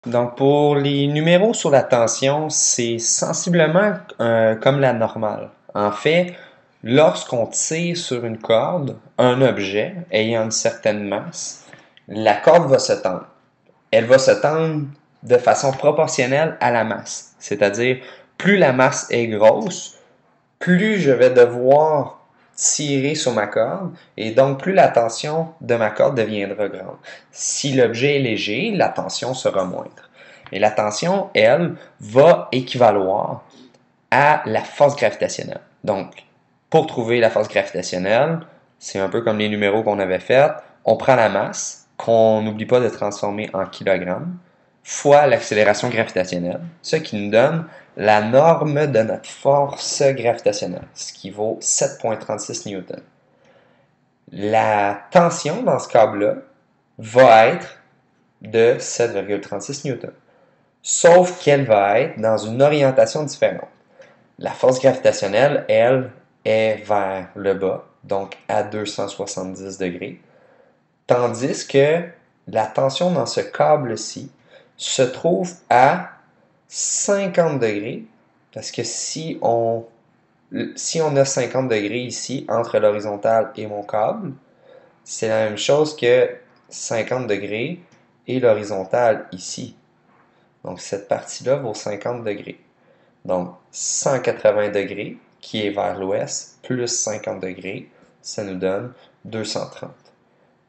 Donc, pour les numéros sur la tension, c'est sensiblement comme la normale. En fait, lorsqu'on tire sur une corde, un objet ayant une certaine masse, la corde va se tendre. Elle va se tendre de façon proportionnelle à la masse. C'est-à-dire, plus la masse est grosse, plus je vais devoir tirer sur ma corde et donc plus la tension de ma corde deviendra grande. Si l'objet est léger, la tension sera moindre. Et la tension, elle, va équivaloir à la force gravitationnelle. Donc, pour trouver la force gravitationnelle, c'est un peu comme les numéros qu'on avait faits. On prend la masse, qu'on n'oublie pas de transformer en kilogrammes, fois l'accélération gravitationnelle, ce qui nous donne la norme de notre force gravitationnelle, ce qui vaut 7,36 newtons. La tension dans ce câble-là va être de 7,36 newtons, sauf qu'elle va être dans une orientation différente. La force gravitationnelle, elle, est vers le bas, donc à 270 degrés, tandis que la tension dans ce câble-ci se trouve à 50 degrés, parce que si on a 50 degrés ici entre l'horizontale et mon câble, c'est la même chose que 50 degrés et l'horizontale ici. Donc cette partie-là vaut 50 degrés. Donc 180 degrés, qui est vers l'ouest, plus 50 degrés, ça nous donne 230.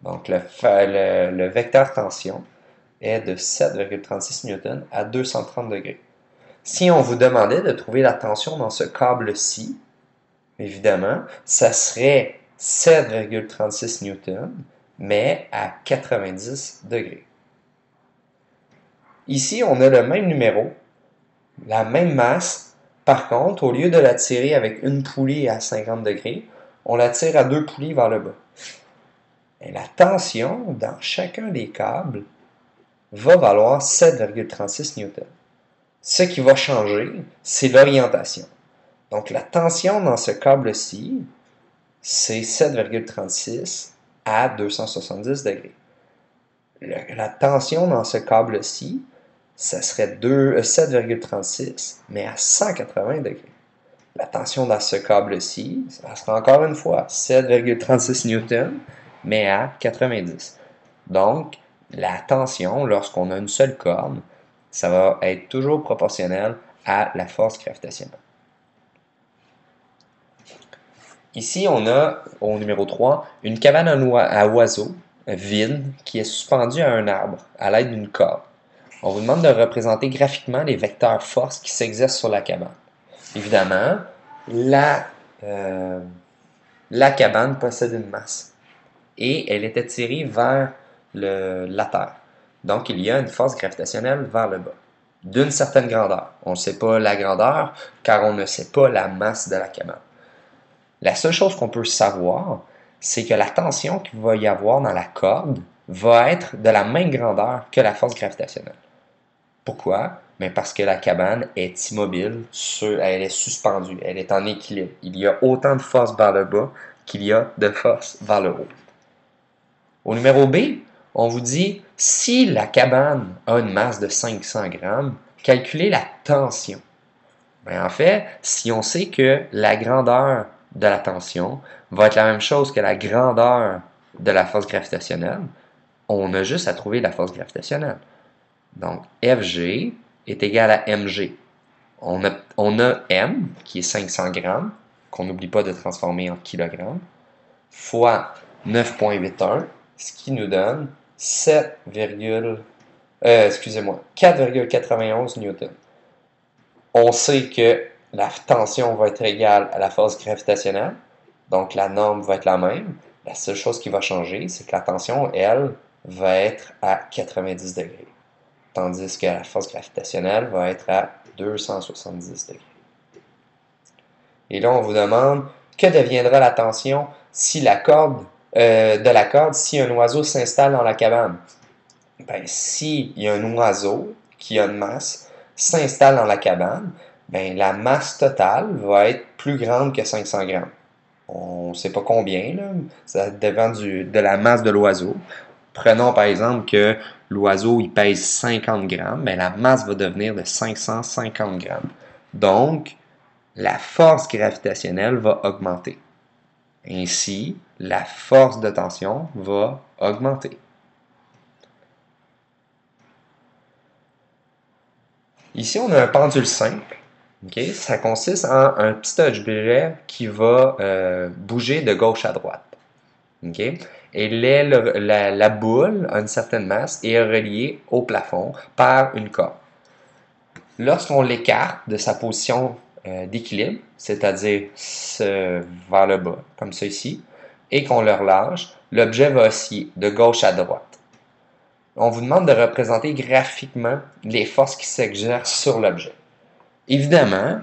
Donc le vecteur tension est de 7,36 newtons à 230 degrés. Si on vous demandait de trouver la tension dans ce câble-ci, évidemment, ça serait 7,36 newtons, mais à 90 degrés. Ici, on a le même numéro, la même masse. Par contre, au lieu de la tirer avec une poulie à 50 degrés, on la tire à deux poulies vers le bas. Et la tension dans chacun des câbles va valoir 7,36 newtons. Ce qui va changer, c'est l'orientation. Donc la tension dans ce câble-ci, c'est 7,36 à 270 degrés. La tension dans ce câble-ci, ça serait 7,36, mais à 180 degrés. La tension dans ce câble-ci, ça sera encore une fois 7,36 newtons, mais à 90. Donc, la tension, lorsqu'on a une seule corde, ça va être toujours proportionnel à la force gravitationnelle. Ici, on a, au numéro 3, une cabane à oiseaux vide qui est suspendue à un arbre à l'aide d'une corde. On vous demande de représenter graphiquement les vecteurs force qui s'exercent sur la cabane. Évidemment, la cabane possède une masse et elle était tirée vers la Terre. Donc, il y a une force gravitationnelle vers le bas, d'une certaine grandeur. On ne sait pas la grandeur car on ne sait pas la masse de la cabane. La seule chose qu'on peut savoir, c'est que la tension qu'il va y avoir dans la corde va être de la même grandeur que la force gravitationnelle. Pourquoi? Mais parce que la cabane est immobile, elle est suspendue, elle est en équilibre. Il y a autant de force vers le bas qu'il y a de force vers le haut. Au numéro B, on vous dit, si la cabane a une masse de 500 grammes, calculez la tension. Ben, en fait, si on sait que la grandeur de la tension va être la même chose que la grandeur de la force gravitationnelle, on a juste à trouver la force gravitationnelle. Donc, Fg est égal à mg. On a m, qui est 500 grammes, qu'on n'oublie pas de transformer en kilogrammes, fois 9,81, ce qui nous donne 4,91 newtons. On sait que la tension va être égale à la force gravitationnelle, donc la norme va être la même. La seule chose qui va changer, c'est que la tension, elle, va être à 90 degrés, tandis que la force gravitationnelle va être à 270 degrés. Et là, on vous demande que deviendra la tension si si un oiseau s'installe dans la cabane. Ben, s'il y a un oiseau qui a une masse s'installe dans la cabane, ben, la masse totale va être plus grande que 500 grammes. On ne sait pas combien, là. Ça dépend de la masse de l'oiseau. Prenons par exemple que l'oiseau il pèse 50 grammes, ben, la masse va devenir de 550 grammes. Donc, la force gravitationnelle va augmenter. Ainsi, la force de tension va augmenter. Ici, on a un pendule simple. Okay? Ça consiste en un petit objet qui va bouger de gauche à droite. Okay? Et la boule a une certaine masse et est reliée au plafond par une corde. Lorsqu'on l'écarte de sa position d'équilibre, c'est-à-dire vers le bas, comme ça ici, et qu'on le relâche, l'objet va osciller de gauche à droite. On vous demande de représenter graphiquement les forces qui s'exercent sur l'objet. Évidemment,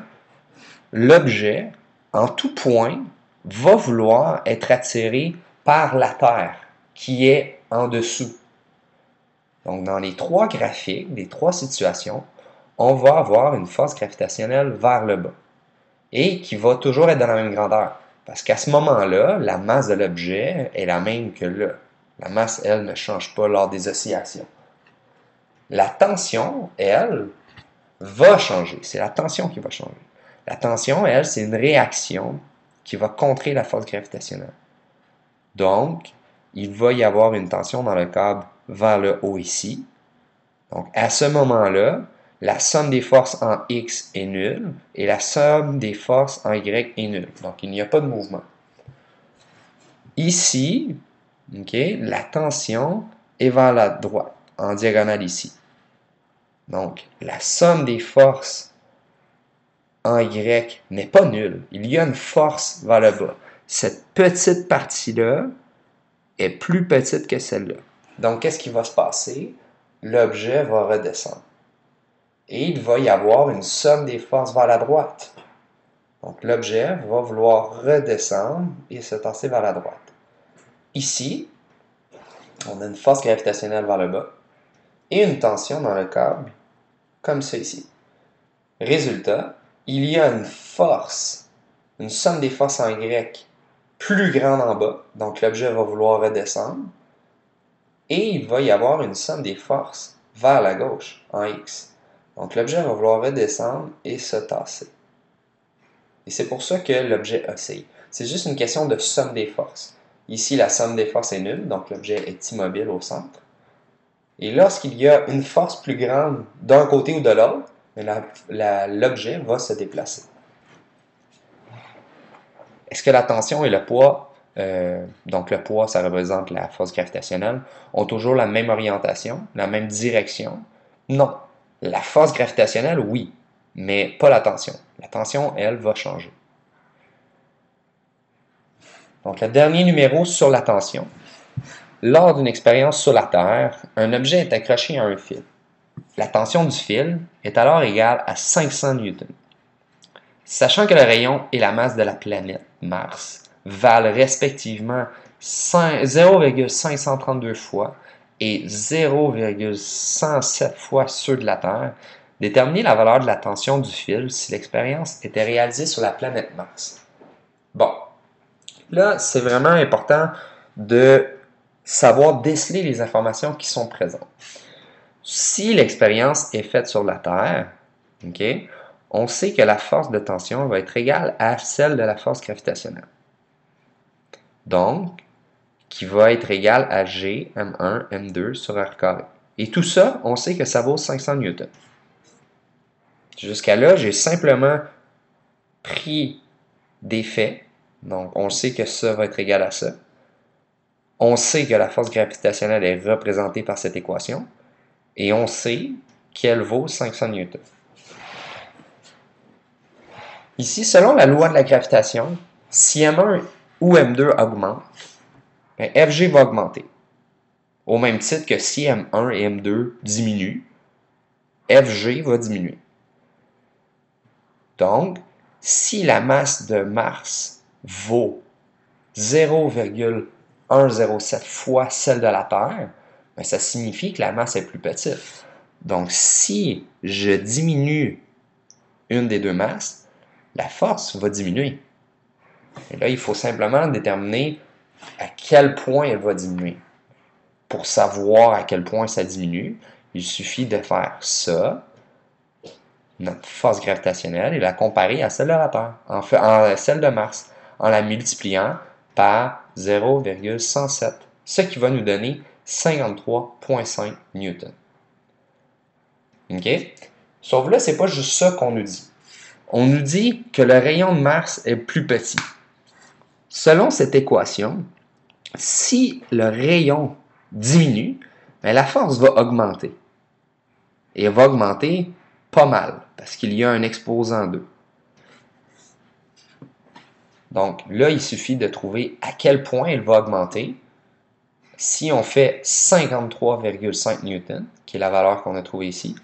l'objet, en tout point, va vouloir être attiré par la Terre, qui est en dessous. Donc, dans les trois graphiques, les trois situations, on va avoir une force gravitationnelle vers le bas et qui va toujours être de la même grandeur. Parce qu'à ce moment-là, la masse de l'objet est la même que là. La masse, elle, ne change pas lors des oscillations. La tension, elle, va changer. C'est la tension qui va changer. La tension, elle, c'est une réaction qui va contrer la force gravitationnelle. Donc, il va y avoir une tension dans le câble vers le haut ici. Donc, à ce moment-là, la somme des forces en X est nulle et la somme des forces en Y est nulle. Donc, il n'y a pas de mouvement. Ici, okay, la tension est vers la droite, en diagonale ici. Donc, la somme des forces en Y n'est pas nulle. Il y a une force vers le bas. Cette petite partie-là est plus petite que celle-là. Donc, qu'est-ce qui va se passer? L'objet va redescendre. Et il va y avoir une somme des forces vers la droite. Donc, l'objet va vouloir redescendre et se tasser vers la droite. Ici, on a une force gravitationnelle vers le bas et une tension dans le câble, comme ça ici. Résultat, il y a une force, une somme des forces en Y plus grande en bas, donc l'objet va vouloir redescendre, et il va y avoir une somme des forces vers la gauche, en X. Donc l'objet va vouloir redescendre et se tasser. Et c'est pour ça que l'objet oscille. C'est juste une question de somme des forces. Ici, la somme des forces est nulle, donc l'objet est immobile au centre. Et lorsqu'il y a une force plus grande d'un côté ou de l'autre, l'objet va se déplacer. Est-ce que la tension et le poids, donc le poids, ça représente la force gravitationnelle, ont toujours la même orientation, la même direction? Non. La force gravitationnelle, oui, mais pas la tension. La tension, elle, va changer. Donc, le dernier numéro sur la tension. Lors d'une expérience sur la Terre, un objet est accroché à un fil. La tension du fil est alors égale à 500 newtons. Sachant que le rayon et la masse de la planète Mars valent respectivement 0,532 fois et 0,107 fois ceux de la Terre, déterminer la valeur de la tension du fil si l'expérience était réalisée sur la planète Mars. Bon, là, c'est vraiment important de savoir déceler les informations qui sont présentes. Si l'expérience est faite sur la Terre, okay, on sait que la force de tension va être égale à celle de la force gravitationnelle. Donc, qui va être égale à G, M1, M2 sur R carré. Et tout ça, on sait que ça vaut 500 newtons. Jusqu'à là, j'ai simplement pris des faits. Donc, on sait que ça va être égal à ça. On sait que la force gravitationnelle est représentée par cette équation. Et on sait qu'elle vaut 500 newtons. Ici, selon la loi de la gravitation, si M1 ou M2 augmentent, FG va augmenter. Au même titre que si M1 et M2 diminuent, FG va diminuer. Donc, si la masse de Mars vaut 0,107 fois celle de la Terre, ça signifie que la masse est plus petite. Donc, si je diminue une des deux masses, la force va diminuer. Et là, il faut simplement déterminer à quel point elle va diminuer. pour savoir à quel point ça diminue, il suffit de faire ça, notre force gravitationnelle, et la comparer à celle de la Terre, celle de Mars, en la multipliant par 0,107, ce qui va nous donner 53,5 newtons. OK? Sauf là, c'est pas juste ça qu'on nous dit. On nous dit que le rayon de Mars est plus petit. Selon cette équation, si le rayon diminue, bien, la force va augmenter. Et elle va augmenter pas mal, parce qu'il y a un exposant 2. Donc là, il suffit de trouver à quel point elle va augmenter. Si on fait 53,5 newtons, qui est la valeur qu'on a trouvée ici,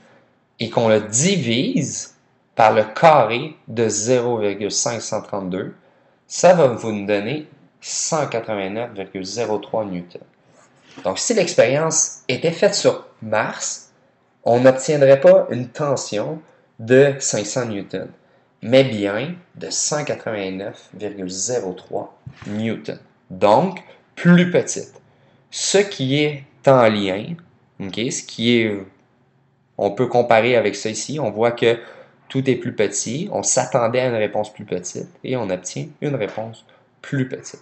et qu'on le divise par le carré de 0,532, ça va vous nous donner 189,03 newtons. Donc, si l'expérience était faite sur Mars, on n'obtiendrait pas une tension de 500 newtons, mais bien de 189,03 newtons. Donc, plus petite. Ce qui est en lien, okay, on peut comparer avec ça ici, on voit que tout est plus petit, on s'attendait à une réponse plus petite et on obtient une réponse plus petite.